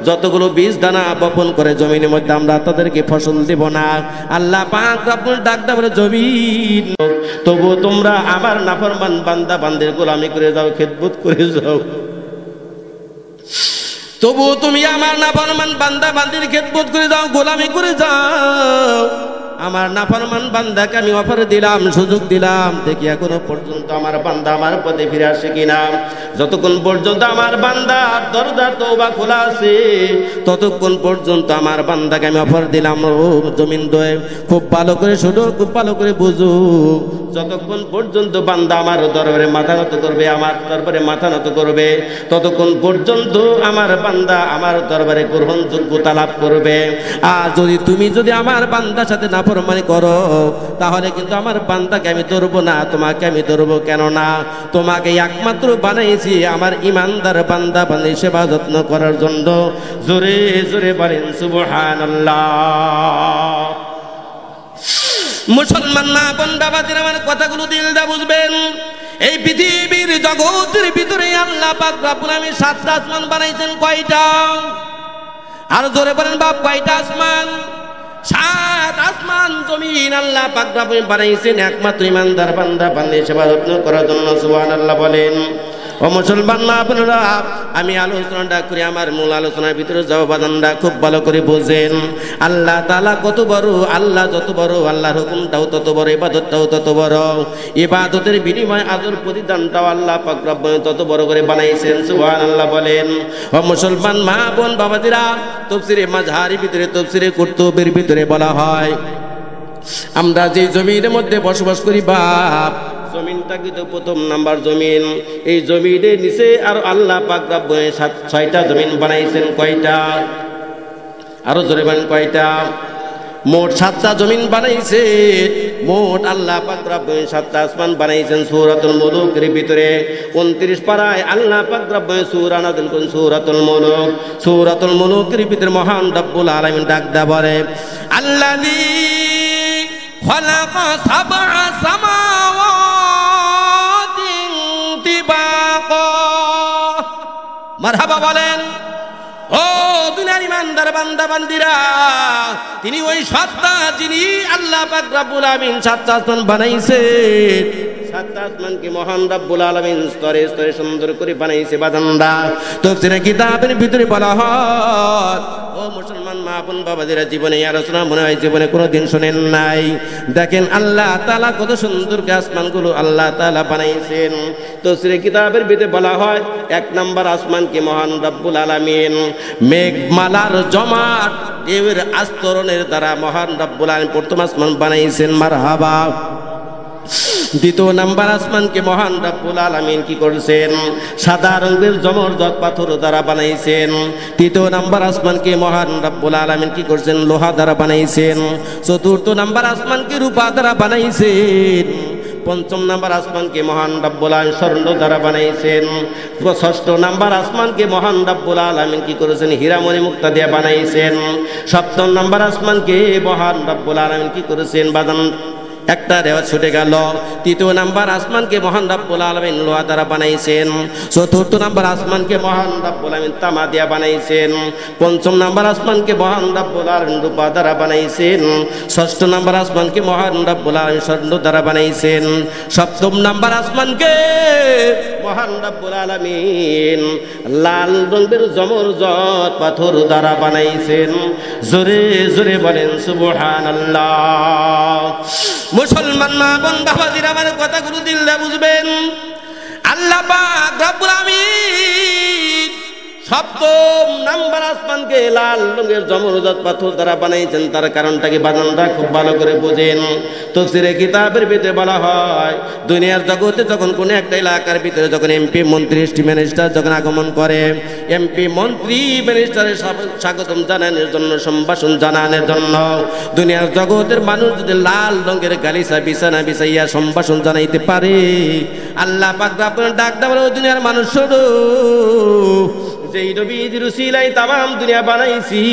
S1: যতগুলো বীজ দানা বপন করে জমিনের মধ্যে আমরা তাদেরকে ফসল দেব না। আল্লাহ পাক রব্বুল ডাক দেবে, জমিন তবু তোমরা আমার নাফরমান বান্দা বান্দির গোলামি করে যাও, খেদমত করে যাও, তবু তুমি আমার নাফরমান বান্দা বান্দির খেদমত করে যাও, গোলামি করে যাও। আমার নাফরমান বান্দাকে আমি অফার দিলাম, সুযোগ দিলাম, দেখি এখনো পর্যন্ত আমার বান্দা আমার পথে ফিরে আসে কিনা। যতক্ষণ পর্যন্ত আমার বান্দার দরজা তওবা খোলা আছে, ততক্ষণ পর্যন্ত আমার বান্দাকে আমি অফার দিলাম। ও জমিন দয়ে খুব ভালো করে শুনো, খুব ভালো করে বুঝো, যতক্ষণ পর্যন্ত বান্দা আমার দরবারে মাথা নত করবে, আমার দরবারে মাথা নত করবে, ততক্ষণ পর্যন্ত আমার বান্দা আমার দরবারে গ্রহণযোগ্যতা লাভ করবে। আর তুমি যদি আমার বান্দার সাথে নাফরমানি করো, তাহলে কিন্তু আমার বান্দাকে আমি ধরবো না, তোমাকে আমি ধরবো। কেননা তোমাকে একমাত্র বানাইছি আমার ইমানদার বান্দা বান্দি সেবা যত্ন করার জন্য। জোরে জোরে বলেন সুবহানাল্লাহ। মুসলমান মা বোন বাবাদের আমার কথাগুলো দিল দা বুঝবেন। এই পৃথিবীর জগতের ভিতরে আল্লাহ পাক রব্বুল আলামিন 7টা আসমান বানাইছেন। কয়টা? আর জোরে বলেন বাপ, কয়টা আসমান? 7 আসমান জমিন আল্লাহ পাক রব্বুল বানাইছেন একমাত্র ইমানদার বান্দা বান্দি সেবা যত্ন করার জন্য। সুবহানাল্লাহ বলেন। ও মুসলমান মা বোনেরা, আমি আলোচনাটা করি, আমার মূল আলোচনার ভিতরে যাও বাদানরা খুব ভালো করে বোঝেন। আল্লাহ তাআলা কত বড়, আল্লাহ যত বড়, আল্লাহর হুকুমটাও তত বড়, ইবাদতটাও তত বড়, ইবাদতের বিনিময় আদর প্রতিদানটাও আল্লাহ পাক রব্বুল তত বড় করে বানাইছেন। সুবহানাল্লাহ বলেন। ও মুসলমান মা বোন বাবাদিরা, তাফসীরে মাযহারির ভিতরে, তাফসীরে কুরতুবীর ভিতরে বলা হয়, আমরা যে জমিনের মধ্যে বসবাস করি বাপ, জমিনটা কিন্তু প্রথম নাম্বার জমিন। এই জমিনের নিচে আর আল্লাহ পাক রব্বুল 6টা জমিন বানাইছেন। কয়টা? আরো জোরে বলেন কয়টা? মোট 7টা জমিন বানাইছে। মোট আল্লাহ পাক রব্বুল 7টা আসমান বানাইছেন। সূরাতুল মুলুকের ভিতরে 29 পারায় আল্লাহ পাক রব্বুল সূরা নাযিল করেন, সূরাতুল মুলুক। সূরাতুল মুলুকের ভিতরে মহান রব্বুল আলামিন ডাক দেয়া বলে, আল্লাযী খালাকা সাবআ সামাওয়াতি তিবাকা। মারহাবা বলেন। ও দুনিয়ার ইমানদার বান্দা বান্দিরা, তিনি ওই সত্তা যিনি আল্লাহ পাক রব্বুল আলামিন 7টা আসমান বানাইছে। 7টা আসমানকে মহান রব্বুল আলামিন স্তরে স্তরে সুন্দর করে বানাইছে বাদানরা। তাফসীরে কিতাবের ভিতরে বলা হয়, ও মুসলমান মা বোন বাবাদের জীবনে এই আলোচনা মনে হয় জীবনে কোনোদিন শোনেন নাই। দেখেন আল্লাহ তাআলা কত সুন্দর আসমানগুলো আল্লাহ তাআলা বানাইছেন। তাফসীরে কিতাবের ভিতরে বলা হয়, 1 নাম্বার আসমানকে মহান রব্বুল আলামিন মেঘমালার জমাট ঢেউয়ের আস্তরণের দ্বারা মহান রব্বুল আলামিন প্রথম আসমান বানাইছেন। মারহাবা। 2 নাম্বার আসমানকে মহান রব্বুল আলামিন কি করেছেন? সাদা রঙের জমরজট পাথর দ্বারা বানাইছেন। 3 নাম্বার আসমানকে মহান রব্বুল আলামিন কি করেছেন? লোহা দ্বারা বানাইছেন। 4 নাম্বার আসমানকে রূপা দ্বারা বানাইছেন। 5 নাম্বার আসমানকে মহান রব্বুল আলামিন স্বর্ণ দ্বারা বানাইছেন। 6 নাম্বার আসমানকে মহান রব্বুল আলামিন কি করেছেন? হীরামণি মুক্তা দিয়ে বানাইছেন। 7 নাম্বার আসমানকে মহান রব্বুল আলামিন কি করেছেন? বাদান একটা রেওয়াজ ছুটে গেল। 3 নাম্বার আসমানকে মহান রব্বুল আলামিন লোহা দ্বারা বানাইছেন। 4 নাম্বার আসমানকে মহান রব্বুল আলামিন তামা দিয়া বানাইছেন। 5 নাম্বার আসমানকে মহান রব্বুল আলামিন রূপা দ্বারা বানাইছেন। 6 নাম্বার আসমানকে মহান রব্বুল আলামিন স্বর্ণ দ্বারা বানাইছেন। 7 নাম্বার আসমানকে মহান রব্বুল আলামিন লাল রঙের জমরজট পাথর দ্বারা বানাইছেন। জোরে জোরে বলেন সুবহানাল্লাহ। মুসলমান মা বোন বাবাজিরা আমার কথাগুলো দিল দিয়ে বুঝবেন। আল্লাহ পাক রব্বুল আমিন 7 নাম্বার আসমানকে লাল রঙের জমরজট পাথর দ্বারা বানাইছেন। তার কারণটা কি বানানরা খুব ভালো করে বোঝেন। তাফসীরে কিতাবের ভিতরে বলা হয়, দুনিয়ার জগতে যখন কোনো একটা এলাকার ভিতরে যখন এমপি মন্ত্রী মিনিস্টার যখন আগমন করে, এমপি মন্ত্রী মিনিস্টারের স্বাগতম জানানোর জন্য, সম্ভাষণ জানানোর জন্য দুনিয়ার জগতের মানুষ যদি লাল রঙের গালিচা বিছানা বিছাইয়া সম্ভাষণ জানাইতে পারে, আল্লাহ পাক রব্বুল ডাক দেওয়া দুনিয়ার মানুষ শোনো, যেই নবীজির উসিলায় তামাম দুনিয়া বানাইছি,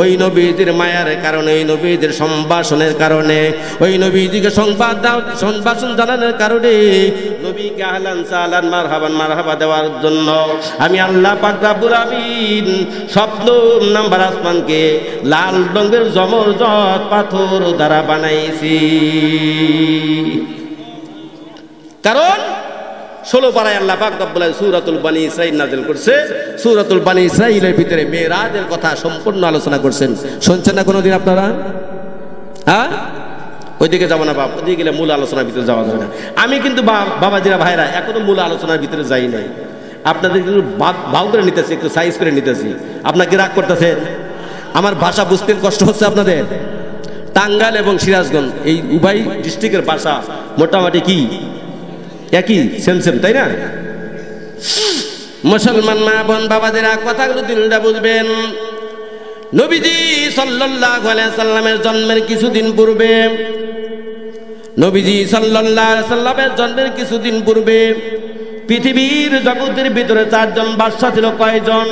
S1: ওই নবীজির মায়ার কারণে, ওই নবীজির সম্ভাষণের কারণে, ওই নবীজিকে সম্ভাষণ জানানোর কারণে, নবীকে আহলান সাহলান মারহাবান মারহাবা দেওয়ার জন্য আমি আল্লাহ পাক রব্বুল আমিন 7 নাম্বার আসমানকে লাল রঙের জমরজট পাথর দ্বারা বানাইছি। কারণ 16 পারায় আল্লাহ পাক রব্বুল আলামিন সূরাতুল বনী ইসরাঈল নাযিল করছে। সূরাতুল বনী ইসরাঈলের ভিতরে মেরাজের কথা সম্পূর্ণ আলোচনা করছেন। শুনছেন না কোনোদিন আপনারা? হ্যাঁ, ওইদিকে যাবো না বাপ, ওইদিকে গেলে মূল আলোচনার ভিতরে যাওয়া যাবে না। আমি কিন্তু বাবাজিরা ভাইরা এখনো মূল আলোচনার ভিতরে যাই নাই। আপনাদের কিন্তু ভাগ করে নিতেছি, একটু সাইজ করে নিতেছি। আপনাকে রাগ করতেছেন? আমার ভাষা বুঝতে কষ্ট হচ্ছে আপনাদের? টাঙ্গাইল এবং সিরাজগঞ্জ এই উভয় ডিস্ট্রিক্টের ভাষা মোটামুটি কি একই, সেম সেম, তাই না? মুসলমান মা বোন বাবাদেরা কথাগুলো দিলটা বুঝবেন। নবীজি সাল্লাল্লাহু আলাইহি সাল্লামের জন্মের কিছুদিন পূর্বে, নবীজি সাল্লাল্লাহু আলাইহি সাল্লামের জন্মের কিছুদিন পূর্বে পৃথিবীর জগতের ভিতরে 4 জন বাদশা ছিল। কয়জন?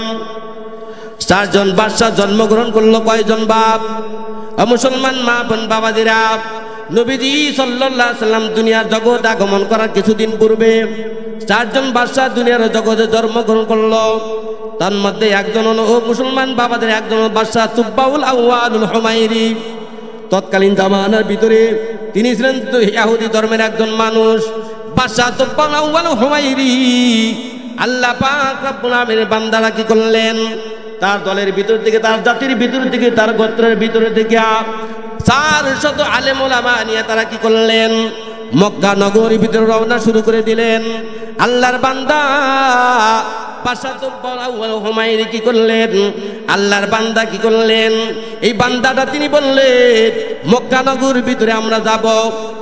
S1: 4 জন বাদশা জন্মগ্রহণ করলো। কয়জন বাপ? মুসলমান মা বোন বাবাদেরা, নবীজি সাল্লাল্লাহু আলাইহি সাল্লাম দুনিয়ার জগৎ আগমন করার কিছুদিন পূর্বে 4 জন বাদশা দুনিয়ার জগতে জন্মগ্রহণ করলো। তার মধ্যে একজন হলো মুসলমান বাবাদের একজন বাদশা তুব্বাউল আউয়ালুল হুমাইরি। তৎকালীন জামানার ভিতরে তিনি ছিলেন ইহুদি ধর্মের একজন মানুষ। বাদশা তুব্বাউল আউয়ালুল হুমাইরি আল্লাহ পাক রব্বুল আলামিনের বান্দারা কি করলেন? তার দলের ভিতর থেকে, তার জাতির ভিতর থেকে, তার গোত্রের ভিতর থেকে 400 আলেম ওলামা নিয়ে তারা কি করলেন? মক্কা নগরীর ভিতরে রওনা শুরু করে দিলেন। আল্লাহর বান্দা বাদশা তুব্বাউল আউয়ালুল হুমাইরি কি করলেন? আল্লাহর বান্দা কি করলেন? এই বান্দাটা তিনি বললেন মক্কা নগরীর ভিতরে আমরা যাব।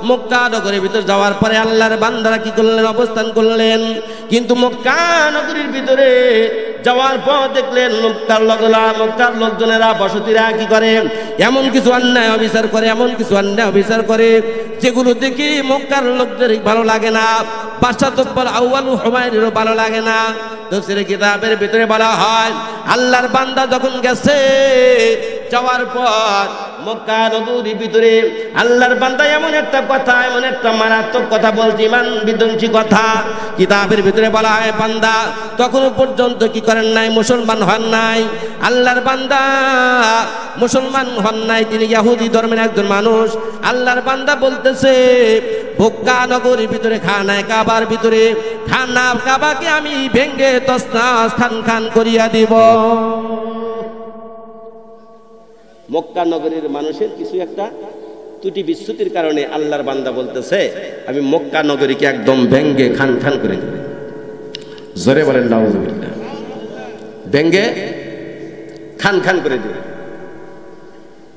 S1: মক্কা নগরীর ভিতরে যাওয়ার পরে আল্লাহর বান্দারা কি করলেন? অবস্থান করলেন। কিন্তু মক্কা নগরীর ভিতরে যাওয়ার পর দেখলেন মক্কার লোকজনেরা, বসতিরা কি করে? এমন কিছু অন্যায় অবিচার করে, এমন কিছু অন্যায় অবিচার করে যেগুলো দেখি মক্কার লোকদের ভালো লাগে না, বাদশা তুব্বাউল আউয়ালুল হুমাইরিরও ভালো লাগে না। তাফসীরে কিতাবের ভিতরে বলা হয় আল্লাহর বান্দা যখন গেছে, যাওয়ার পর মক্কা নগরীর ভিতরে আল্লাহর বান্দা এমন একটা কথা, এমন একটা মারাত্মক কথা বলছে, ইমান বিধ্বংসী কথা। কিতাবের ভিতরে বলা হয় বান্দা তখনও পর্যন্ত কি করেন নাই? মুসলমান হন নাই। আল্লাহর বান্দা মুসলমান হন নাই, তিনি ইহুদি ধর্মের একজন মানুষ। আল্লাহর বান্দা বলতেছে মক্কা নগরীর ভিতরে খানায়ে কাবার ভিতরে খানা কাবাকে আমি ভেঙ্গে তছনছ খান খান করিয়া দিব। মক্কা নগরীর মানুষের কিছু একটা ত্রুটি বিচ্যুতির কারণে আল্লাহর বান্দা বলতেছে আমি মক্কা নগরীকে একদম ভেঙ্গে খান খান করে দেব। জোরে বলেন নাউযুবিল্লাহ। ভেঙ্গে খান খান করে দেব।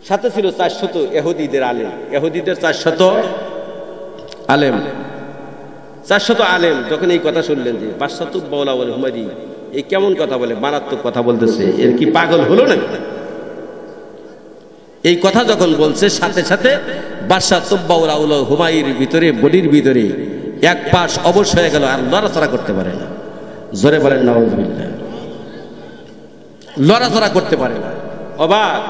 S1: সাথে ছিল 400 ইহুদিদের আলেম, ইহুদিদের 400 আলেম, 400 আলেম। যখন এই কথা শুনলেন যে বাদশা তুব্বাউল আউয়ালুল হুমাইরি এই কেমন কথা বলে, মারাত্মক কথা বলতেছে, এর কি পাগল হলো না? এই কথা যখন বলছে সাথে সাথে বাদশা তুব্বাউল আউয়ালুল হুমাইরির ভিতরে, বডির ভিতরে এক পাশ অবশ হয়ে গেল, আর লড়াচড়া করতে পারে না। জোরে বলেন নাউযুবিল্লাহ। লড়াচড়া করতে পারে না, অবাক।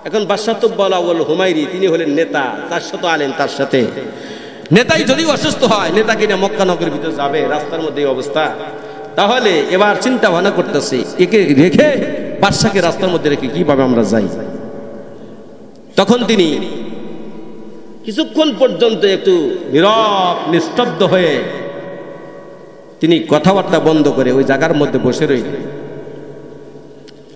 S1: এখন বাদশা তুব্বাউল আউয়ালুল হুমাইরি তিনি হলেন নেতা, 400 আলেম তার সাথে। নেতাই যদি অসুস্থ হয়, নেতাকে নিয়ে মক্কা নগরীর ভিতরে যাবে, রাস্তার মধ্যে এই অবস্থা, তাহলে এবার চিন্তা ভাবনা করতেছে একে রেখে, বাদশাকে রাস্তার মধ্যে রেখে কিভাবে আমরা যাই। তখন তিনি কিছুক্ষণ পর্যন্ত একটু নীরব নিস্তব্ধ হয়ে তিনি কথাবার্তা বন্ধ করে ওই জায়গার মধ্যে বসে রইলেন।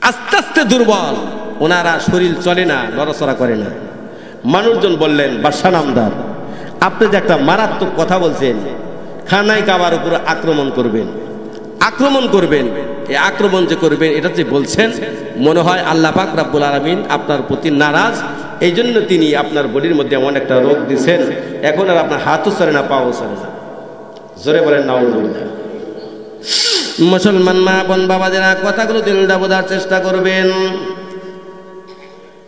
S1: আস্তে আস্তে দুর্বল, ওনারা শরীর চলে না, নড়াচড়া করে না। মানুষজন বললেন বাদশা নামদার, আপনি যে একটা মারাত্মক কথা বলছেন, খানায়ে কাবার উপর আক্রমণ করবেন, আক্রমণ করবেন, এই আক্রমণ যে করবেন এটা যে বলছেন, মনে হয় আল্লাহ পাক রব্বুল আলামিন আপনার প্রতি নারাজ, এই জন্য তিনি আপনার বডির মধ্যে এমন একটা রোগ দিচ্ছেন, এখন আর আপনার হাতও চলে না, পাও চলে না। জোরে বলেন নাউযুবিল্লাহ। মুসলমান মা বোন বাবাদেরা কথাগুলো দিলটা বোঝার চেষ্টা করবেন।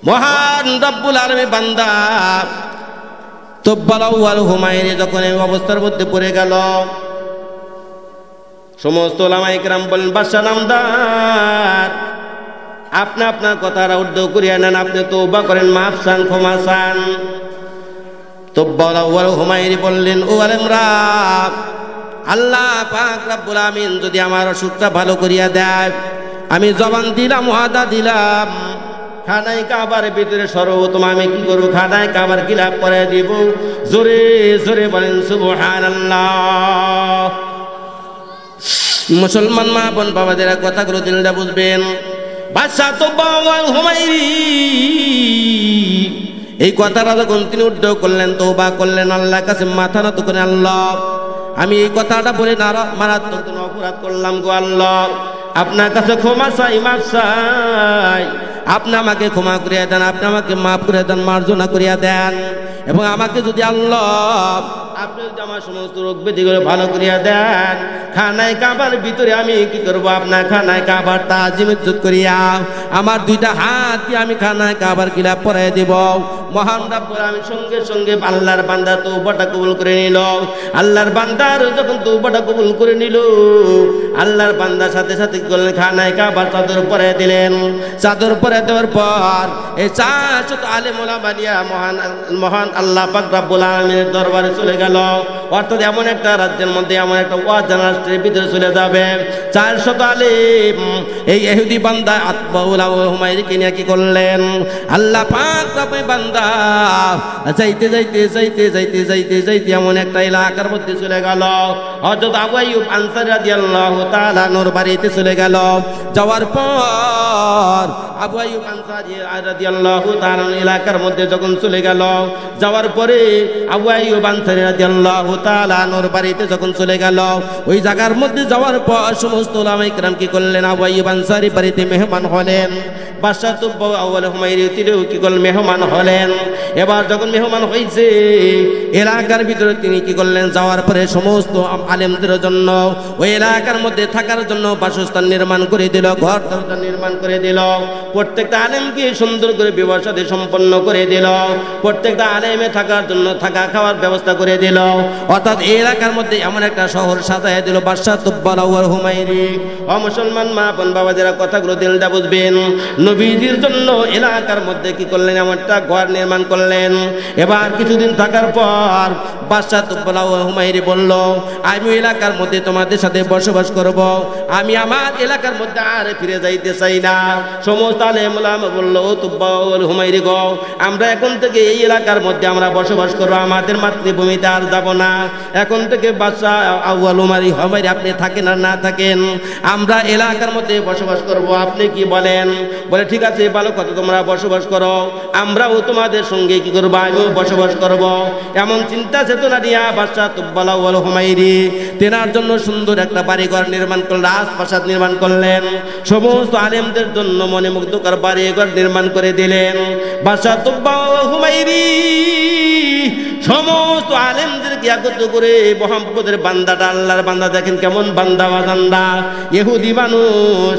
S1: মহান রব্বুল আলামিন বান্দা তুব্বাউল আউয়ালুল হুমাইরি যখন এই অবস্থার মধ্যে পড়ে গেল, সমস্ত উলামায়ে কেরাম বলেন বাদশা নামদার, আপনি আপনার কথাটা উদ্ধ করিয়া নেন, আপনি তওবা করেন, মাফ চান, ক্ষমা চান। তুব্বাউল আউয়ালুল হুমাইরি বললেন ও আলেমরা, আল্লাহ পাক রব্বুল আমিন যদি আমার অসুখটা ভালো করিয়া দেয়, আমি জবান দিলাম, ওয়াদা দিলাম, খানায়ে কাবার ভিতরে সর্বপ্রথম আমি কি করব? খানায়ে কাবার খিলাফ করে দিব। জোরে জোরে বলেন সুবহানাল্লাহ। মুসলমান মা বোন বাবাদের কথাগুলো দিলটা বুঝবেন। বাদশা তুব্বাউল আউয়ালুল হুমাইরি এই কথাটা যখন তিনি উদ্ধ করলেন, তওবা করলেন, আল্লাহর কাছে মাথা নত করে, আল্লাহ আমি এই কথাটা বলে মারাত্মক অপরাধ করলাম গো আল্লাহ, আপনার কাছে ক্ষমা চাই, মাফ চাই। আপনি আমাকে ক্ষমা করিয়া দেন, আপনি আমাকে মাফ করে দেন, মার্জনা করিয়া দেন। এবং আমাকে যদি আল্লাহ আপনি যদি আমার সমস্ত রোগ ব্যাধিগুলো ভালো করিয়া দেন, খানায় কাবার ভিতরে আমি কি করবো, আপনার খানায় কাবার তাজিম ইজ্জত করিয়া আমার দুইটা হাত দিয়ে আমি খানায় কাবার গিলা পরাই দিব। মহান রব্বুল আলামিন সঙ্গে সঙ্গে আল্লাহর বান্দা তওবাটা কবুল করে নিল। আল্লাহর বান্দার যখন তওবাটা কবুল করে নিল, আল্লাহর বান্দার সাথে সাথে কি করলেন, খানায় কাবার চাদর পরাই দিলেন। চাদর পরাই দেওয়ার পর এই 400 আলেম ওলামা নিয়া মহান আল্লাহ পাক রব্বুল আলামিনের দরবারে চলে গেল। অর্থাৎ এমন একটা রাজ্যের মধ্যে, এমন একটা ওয়াজ রাষ্ট্রের ভিতরে চলে যাবে। 400 আলেম এই ইহুদি বান্দা আতবাউল হুমায়রিকে নিয়ে কি করলেন, আল্লাহ পাক রব্বুল বান্দা যাইতে যাইতে যাইতে যাইতে যাইতে যাইতে এমন একটা এলাকার মধ্যে চলে গেল। হযরত আবু আইয়ুব আনসারী রাদিয়াল্লাহু তাআলা নূর বাড়িতে চলে গেল। যাওয়ার পর আবু আইয়ুব আনসারী রাদিয়াল্লাহু তাআলা এলাকার মধ্যে যখন চলে গেল, যাওয়ার পরে আবু আইয়ুব আনসারী রাদিয়াল্লাহু তাআলা নূর বাড়িতে যখন চলে গেল, ওই জায়গার মধ্যে যাওয়ার পর সমস্ত উলামায়ে কেরাম কি করলেন, আবু আইয়ুব আনসারী বাড়িতে মেহমান হলেন। বাদশাহ আউয়াল হুমায়রি তিনিও কি করলেন, মেহমান হলেন। এবার যখন মেহমান হয়েছে এলাকার ভিতরে তিনি কি করলেন, যাওয়ার পরে সমস্ত আলেমদের জন্য ওই এলাকার মধ্যে থাকার জন্য বাসস্থান নির্মাণ করে দিল, ঘর দরজা নির্মাণ করে দিল। প্রত্যেকটা আলেমকে সুন্দর করে বিবাহ শাদী সম্পন্ন করে দিল। প্রত্যেকটা আলেমে থাকার জন্য থাকা খাওয়ার ব্যবস্থা করে দিল। অর্থাৎ এই এলাকার মধ্যে এমন একটা শহর সাজায় দিল বাদশাহ আউয়াল হুমায়রি। ও মুসলমান মা বোন বাবা, যারা কথাগুলো দিলটা বুঝবেন, নবীজির জন্য এলাকার মধ্যে কি করলেন, এমন একটা ঘর নির্মাণ করলেন। এবার কিছুদিন থাকার পর বাদশাহ আউয়াল হুমায়রি বলল, আমি এলাকার মধ্যে তোমাদের সাথে বসবাস করব, আমি আমার এলাকার মধ্যে আর ফিরে যাইতে চাই না। সমস্ত আলেম ওলামা বলল, ও আউয়াল হুমায়রি গো, আমরা এখন থেকে এই এলাকার মধ্যে আমরা বসবাস করব, আমাদের মাতৃভূমিতে আর যাব না। এখন থেকে বাদশাহ আউয়াল হুমায়রি আপনি থাকেন আর না থাকেন, আমরা এলাকার মধ্যে বসবাস করব, আপনি কি বলেন? বলে ঠিক আছে, ভালো কথা, তোমরা বসবাস করো, আমরাও তোমাদের সঙ্গে কি করবো, আমিও বসবাস করব। এমন চিন্তা চেতনা নিয়ে বাদশাহ আউয়াল হুমায়রি তেনার জন্য সুন্দর একটা বাড়িঘর নির্মাণ করলেন, রাজপ্রাসাদ নির্মাণ করলেন। সমস্ত আলেমদের জন্য মনে মুগ্ধকর বাড়িঘর নির্মাণ করে দিলেন। বাদশাহ আউয়াল হুমায়রি সমস্ত আলেমদেরকে একত্র করে মোহাম্মদের বান্দাটা, আল্লাহর বান্দা, দেখেন কেমন বান্দা বাজান্দা, ইহুদি মানুষ।